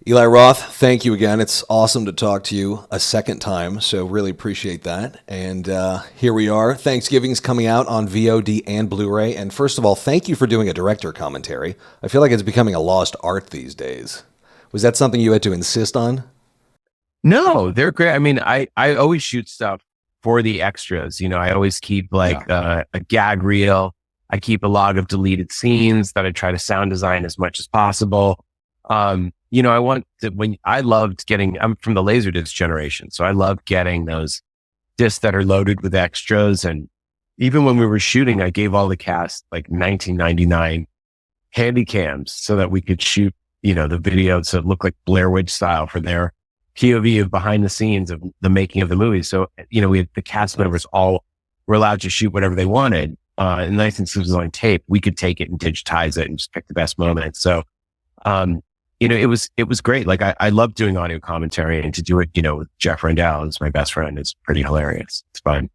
Eli Roth, thank you again. It's awesome to talk to you a second time, so really appreciate that. And here we are. Thanksgiving's coming out on VOD and Blu-ray. And first of all, thank you for doing a director commentary. I feel like it's becoming a lost art these days. Was that something you had to insist on? No, they're great. I mean, I always shoot stuff for the extras. I always keep a gag reel. I keep a log of deleted scenes that I try to sound design as much as possible. I want to, I loved getting, I'm from the Laserdisc generation. So I love getting those discs that are loaded with extras. And even when we were shooting, I gave all the cast like 1999 handy cams so that we could shoot, the video so it looked like Blair Witch style for their POV of behind the scenes of the making of the movie. So, we had the cast members all were allowed to shoot whatever they wanted. And I think this was on tape. We could take it and digitize it and just pick the best moments. So, it was great. Like I love doing audio commentary, and to do it, with Jeff Rendell, who's my best friend, is pretty hilarious. It's fun.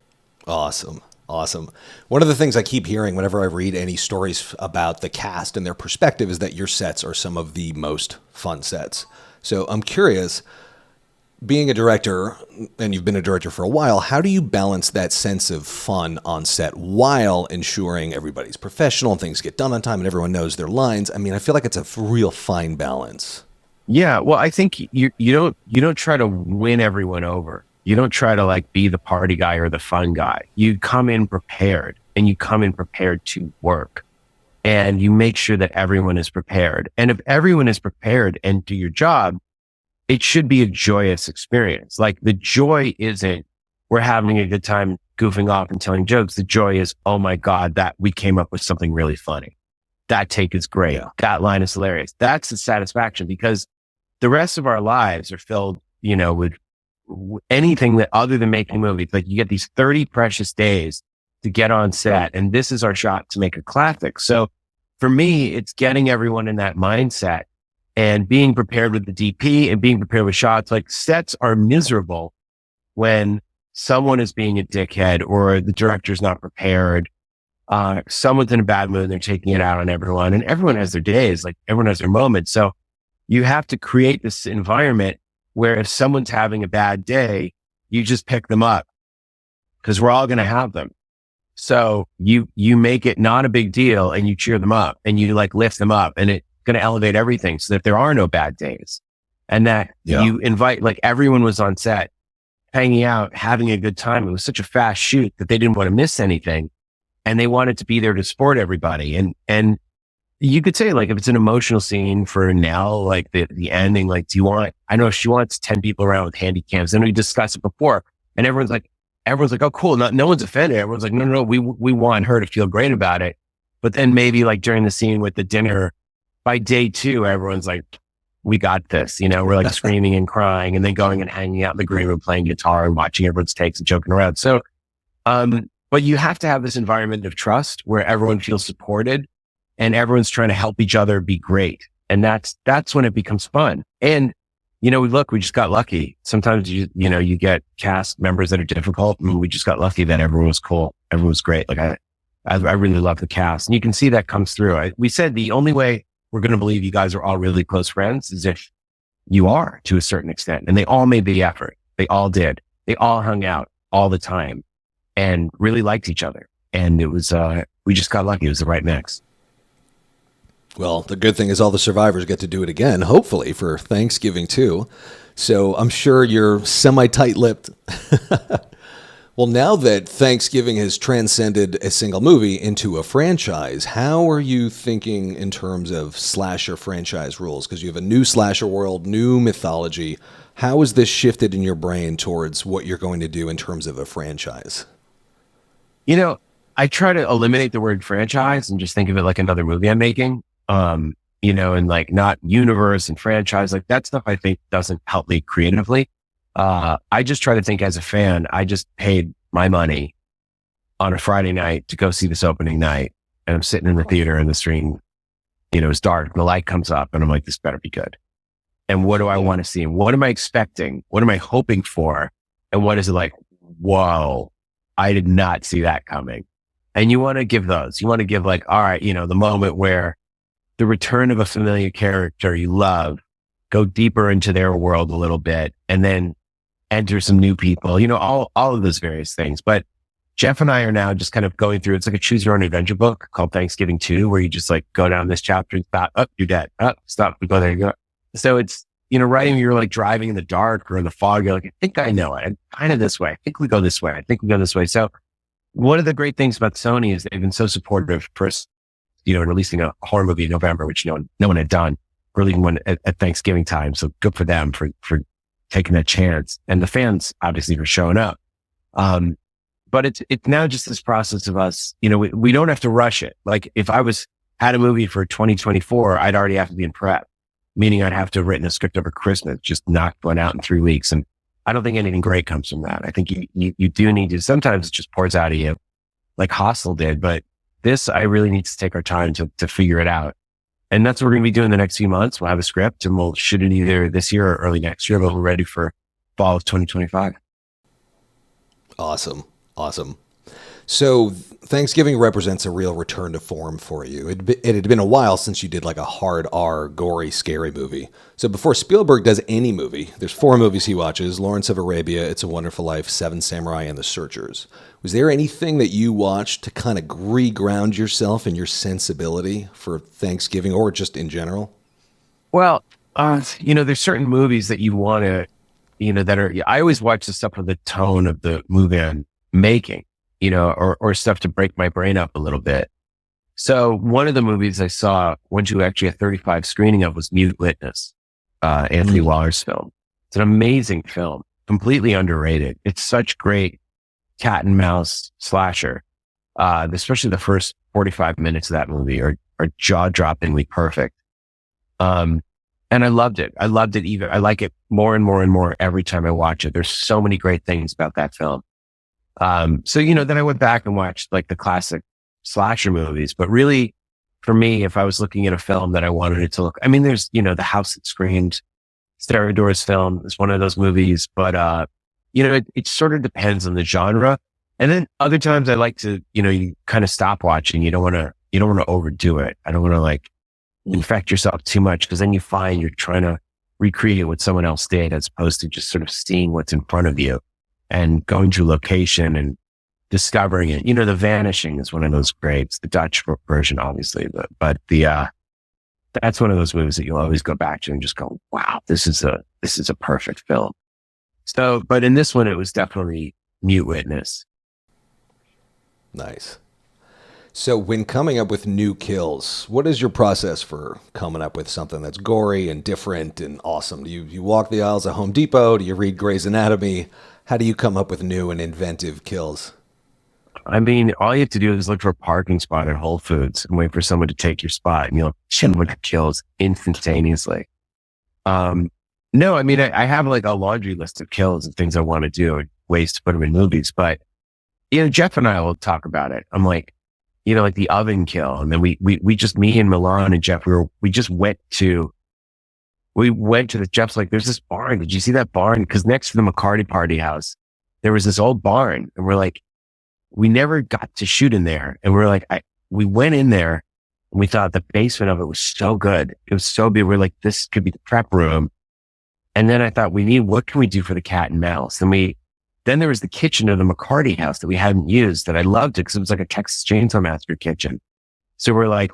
Awesome. Awesome. One of the things I keep hearing whenever I read any stories about the cast and their perspective is that your sets are some of the most fun sets. So I'm curious, being a director, and you've been a director for a while, how do you balance that sense of fun on set while ensuring everybody's professional and things get done on time and everyone knows their lines? I mean, I feel like it's a real fine balance. Yeah. Well, I think you don't try to win everyone over. You don't try to be the party guy or the fun guy. You come in prepared, and you come in prepared to work, and you make sure that everyone is prepared. And if everyone is prepared and do your job, it should be a joyous experience. Like, the joy isn't we're having a good time goofing off and telling jokes. The joy is, oh my God, that we came up with something really funny. That take is great. Yeah. That line is hilarious. That's the satisfaction, because the rest of our lives are filled, with anything that other than making movies. Like, you get these 30 precious days to get on set, and this is our shot to make a classic. So for me, it's getting everyone in that mindset and being prepared with the DP and being prepared with shots. Like, sets are miserable when someone is being a dickhead or the director's not prepared. Someone's in a bad mood and they're taking it out on everyone, and everyone has their days. Like, everyone has their moments. So you have to create this environment where if someone's having a bad day, you just pick them up, because we're all going to have them. So you make it not a big deal, and you cheer them up, and you lift them up, and it's going to elevate everything so that there are no bad days. And that you invite, everyone was on set, hanging out, having a good time. It was such a fast shoot that they didn't want to miss anything, and they wanted to be there to support everybody. And you could say, if it's an emotional scene for Nell, the ending, I know she wants 10 people around with handy cams. And we discussed it before, and everyone's like, oh, cool. No one's offended. Everyone's like, no, we want her to feel great about it. But then maybe during the scene with the dinner, by day 2, everyone's like, we got this, we're screaming and crying, and then going and hanging out in the green room, playing guitar and watching everyone's takes and joking around. So, but you have to have this environment of trust where everyone feels supported and everyone's trying to help each other be great. And that's when it becomes fun. And, we just got lucky. Sometimes you get cast members that are difficult, and we just got lucky that everyone was cool. Everyone was great. I really love the cast, and you can see that comes through. We said the only way we're going to believe you guys are all really close friends is if you are, to a certain extent. And they all made the effort. They all did. They all hung out all the time and really liked each other. And it was, we just got lucky. It was the right mix. Well, the good thing is all the survivors get to do it again, hopefully for Thanksgiving too. So I'm sure you're semi-tight-lipped. Well, now that Thanksgiving has transcended a single movie into a franchise, how are you thinking in terms of slasher franchise rules? Because you have a new slasher world, new mythology. How has this shifted in your brain towards what you're going to do in terms of a franchise? I try to eliminate the word franchise and just think of it like another movie I'm making. And not universe and franchise. That stuff I think doesn't help me creatively. I just try to think as a fan. I just paid my money on a Friday night to go see this opening night, and I'm sitting in the theater, and the screen, it's dark, and the light comes up, and I'm like, this better be good. And what do I want to see? And what am I expecting? What am I hoping for? And what is it like? Whoa, I did not see that coming. And you want to give those. You want to give all right, the moment where the return of a familiar character you love go deeper into their world a little bit, and then enter some new people, all of those various things. But Jeff and I are now just kind of going through, it's like a choose your own adventure book called Thanksgiving 2, where you just like go down this chapter and stop, oh, you're dead. Oh, stop, we go there, you go. So it's, writing, you're like driving in the dark or in the fog. You're like, I think I know it. I'm kind of this way. I think we go this way. I think we go this way. So one of the great things about Sony is they've been so supportive for us, in releasing a horror movie in November, which no one had done, releasing one at Thanksgiving time. So good for them for taking that chance, and the fans obviously for showing up. But it's now just this process of us, we don't have to rush it. Like if I had a movie for 2024, I'd already have to be in prep, meaning I'd have to have written a script over Christmas, just knock one out in 3 weeks. And I don't think anything great comes from that. I think you do need to, sometimes it just pours out of you like Hostel did, but this, I really need to take our time to figure it out. And that's what we're going to be doing the next few months. We'll have a script and we'll shoot it either this year or early next year, but we're ready for fall of 2025. Awesome. So Thanksgiving represents a real return to form for you. It had been a while since you did like a hard R, gory, scary movie. So before Spielberg does any movie, there's 4 movies he watches: Lawrence of Arabia, It's a Wonderful Life, Seven Samurai, and The Searchers. Was there anything that you watched to kind of re-ground yourself in your sensibility for Thanksgiving or just in general? Well, there's certain movies that you want to, I always watch the stuff with the tone of the movie I'm making, or stuff to break my brain up a little bit. So one of the movies I went to actually a 35 screening of was Mute Witness, Anthony Waller's film. It's an amazing film, completely underrated. It's such great cat and mouse slasher. Especially the first 45 minutes of that movie are jaw-droppingly perfect. And I loved it. I like it more and more and more every time I watch it. There's so many great things about that film. So, then I went back and watched like the classic slasher movies, but really for me, if I was looking at a film that I wanted it to look, there's, The House That Screamed, Sterador's film is one of those movies, but, it sort of depends on the genre. And then other times I like to, you kind of stop watching. You don't want to overdo it. I don't want to like infect yourself too much, because then you find you're trying to recreate what someone else did as opposed to just sort of seeing what's in front of you and going to location and discovering it. The Vanishing is one of those greats, the Dutch version, obviously, but that's one of those movies that you'll always go back to and just go, wow, this is a perfect film. So, but in this one, it was definitely Mute Witness. Nice. So when coming up with new kills, what is your process for coming up with something that's gory and different and awesome? Do you walk the aisles at Home Depot? Do you read Grey's Anatomy? How do you come up with new and inventive kills? All you have to do is look for a parking spot at Whole Foods and wait for someone to take your spot, and you'll shit with kills instantaneously. No, I have like a laundry list of kills and things I want to do and ways to put them in movies, but Jeff and I will talk about it. I'm like, like the oven kill. And then we just, me and Milan and Jeff, we went to Jeff's like, there's this barn. Did you see that barn? Cause next to the McCarty party house, there was this old barn. And we're like, we never got to shoot in there. And we're like, we went in there and we thought the basement of it was so good. It was so big. We're like, this could be the prep room. And then I thought what can we do for the cat and mouse? And then there was the kitchen of the McCarty house that we hadn't used, that I loved it because it was like a Texas Chainsaw Massacre kitchen. So we're like,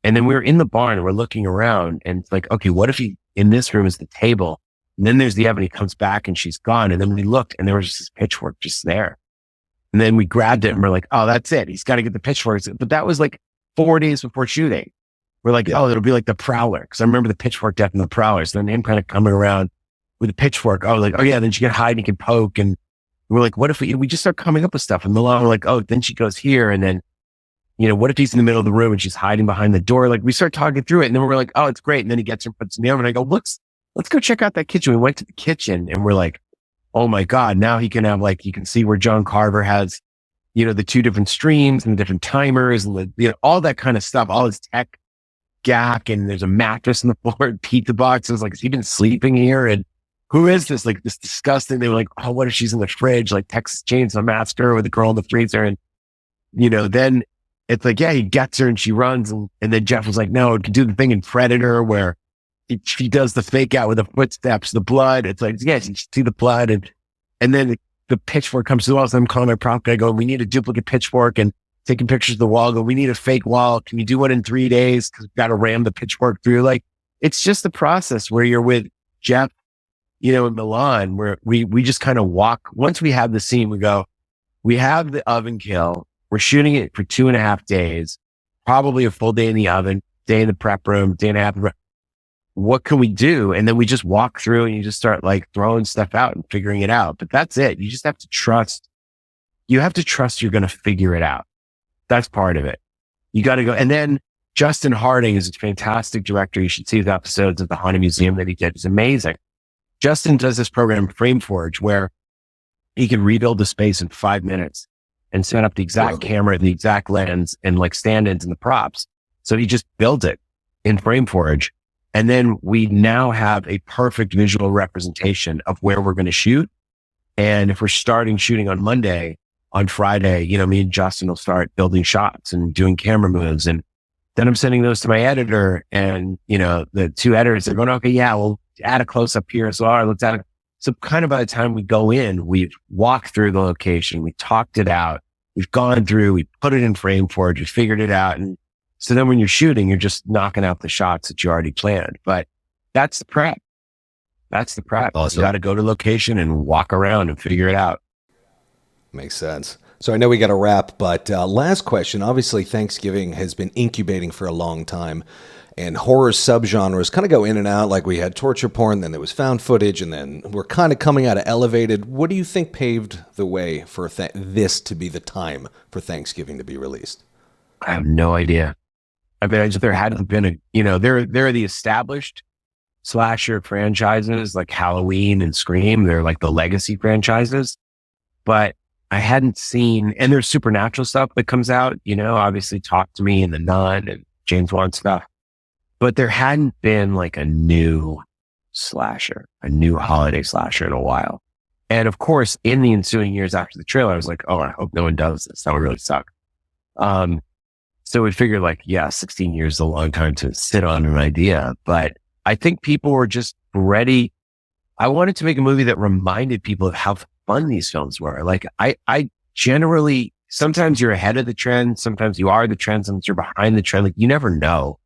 and then we were in the barn and we're looking around and it's like, okay, what if in this room is the table? And then there's the oven. He comes back and she's gone. And then we looked and there was just this pitchfork just there. And then we grabbed it and we're like, oh, that's it. He's got to get the pitchforks. But that was like 4 days before shooting. We're like, oh, it'll be like the Prowler. Cause I remember the pitchfork death in the Prowler. So then him kind of coming around with a pitchfork. Oh, like, oh yeah, then she can hide and he can poke. And we're like, what if we just start coming up with stuff? And Milan, we're like, oh, then she goes here. And then, what if he's in the middle of the room and she's hiding behind the door? Like we start talking through it and then we're like, oh, it's great. And then he gets her and puts it in the oven. And I go, let's go check out that kitchen. We went to the kitchen and we're like, oh my God, now he can have you can see where John Carver has, the 2 different streams and the different timers and all that kind of stuff, all his tech gack, and there's a mattress on the floor and pizza boxes. Like, has he been sleeping here? And who is this? Like this disgusting. They were like, oh, what if she's in the fridge? Like Texas Chainsaw Massacre with the girl in the freezer. And, then it's like, yeah, he gets her and she runs. And then Jeff was like, no, it could do the thing in Predator where, she does the fake out with the footsteps, the blood. It's like, yes, you see the blood. And then the pitchfork comes to the wall. So I'm calling my prop guy going, we need a duplicate pitchfork, and taking pictures of the wall. Go, we need a fake wall. Can you do one in 3 days? Cause we've got to ram the pitchfork through. Like, it's just the process where you're with Jeff, in Milan, where we just kind of walk. Once we have the scene, we go, we have the oven kill. We're shooting it for 2.5 days, probably a full day in the oven, day in the prep room, day and a half. What can we do? And then we just walk through and you just start like throwing stuff out and figuring it out. But that's it. You just have to trust. You have to trust you're going to figure it out. That's part of it. You got to go. And then Justin Harding is a fantastic director. You should see his episodes of the Haunted Museum that he did. It's amazing. Justin does this program, Frameforge, where he can rebuild the space in 5 minutes and set up the exact camera, the exact lens, and like stand-ins and the props. So he just builds it in Frameforge. And then we now have a perfect visual representation of where we're going to shoot. And if we're starting shooting on Monday, on Friday, me and Justin will start building shots and doing camera moves. And then I'm sending those to my editor, and, the 2 editors are going, okay, yeah, we'll add a close up here as well. Or let's add a, so kind of by the time we go in, we've walked through the location, we talked it out, we've gone through, we put it in Frameforge, we figured it out. And so then when you're shooting, you're just knocking out the shots that you already planned. But that's the prep. That's the prep. Awesome. You got to go to location and walk around and figure it out. Makes sense. So I know we got to wrap, but last question. Obviously, Thanksgiving has been incubating for a long time, and horror subgenres kind of go in and out. Like we had torture porn, then there was found footage, and then we're kind of coming out of elevated. What do you think paved the way for this to be the time for Thanksgiving to be released? I have no idea. I mean, there hadn't been there are the established slasher franchises like Halloween and Scream. They're like the legacy franchises, but I hadn't seen, and there's supernatural stuff that comes out, obviously Talk to Me and The Nun and James Wan stuff, but there hadn't been like a new slasher, a new holiday slasher in a while. And of course, in the ensuing years after the trailer, I was like, oh, I hope no one does this. That would really suck. So we figured 16 years is a long time to sit on an idea, but I think people were just ready. I wanted to make a movie that reminded people of how fun these films were. Like I generally, sometimes you're ahead of the trend. Sometimes you are the trend. Sometimes you're behind the trend. Like you never know.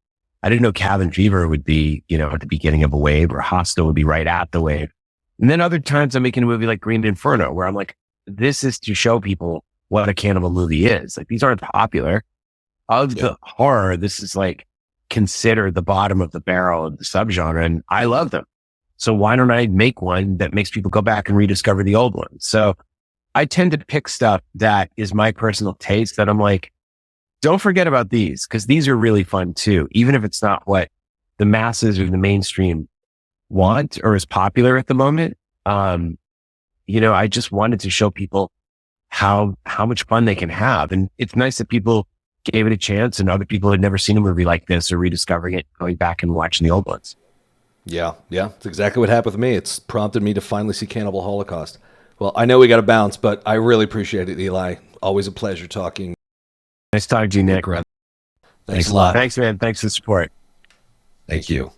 I didn't know Cabin Fever would be, at the beginning of a wave, or Hostel would be right at the wave. And then other times I'm making a movie like Green Inferno, where I'm like, this is to show people what a cannibal movie is. Like these aren't popular. Of the horror, this is like considered the bottom of the barrel of the subgenre, and I love them. So why don't I make one that makes people go back and rediscover the old ones? So I tend to pick stuff that is my personal taste, that I'm like, don't forget about these, because these are really fun too, even if it's not what the masses or the mainstream want or is popular at the moment. I just wanted to show people how much fun they can have. And it's nice that people gave it a chance, and other people had never seen a movie like this or rediscovering it, going back and watching the old ones. Yeah. It's exactly what happened with me. It's prompted me to finally see Cannibal Holocaust. Well, I know we got to bounce, but I really appreciate it, Eli. Always a pleasure talking. Nice talking to you, Nick. Thanks a lot. Thanks, man. Thanks for the support. Thank you.